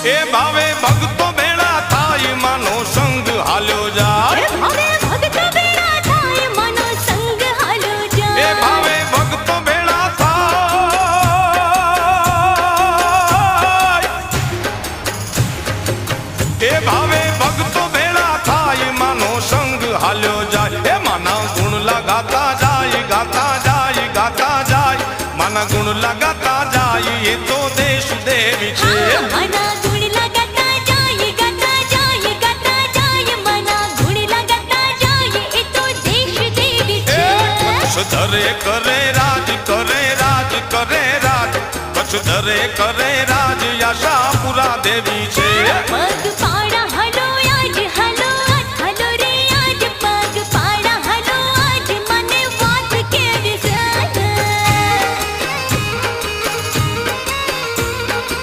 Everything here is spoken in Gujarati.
એ ભાવે ભક્તો ભેળા થાય માનો સંગ હાલ્યો જાય ભાવે ભક્તો ભેળા થાય માનો સંગ હાલ્યો જાય એ ભાવે ભક્તો ભેળા થાય એ ભાવે ભક્તો ભેળા થાય માનો સંગ હાલ્યો જાય એ માના ગુણ લગાતા જાય ગાતા જાય ગાતા જાય માના ગુણ લગાતા જાય એ તો દેશ દેવી છે મના ગુણ લગાતા જાય ગાતા જાય ગાતા જાય મના ગુણ લગાતા જાય એ તો દેશ દેવી છે કચ્છ ધરે કરે રાજ કરે રાજ કરે રાજ કચ્છ ધરે કરે રાજ આશાપુરા દેવી છે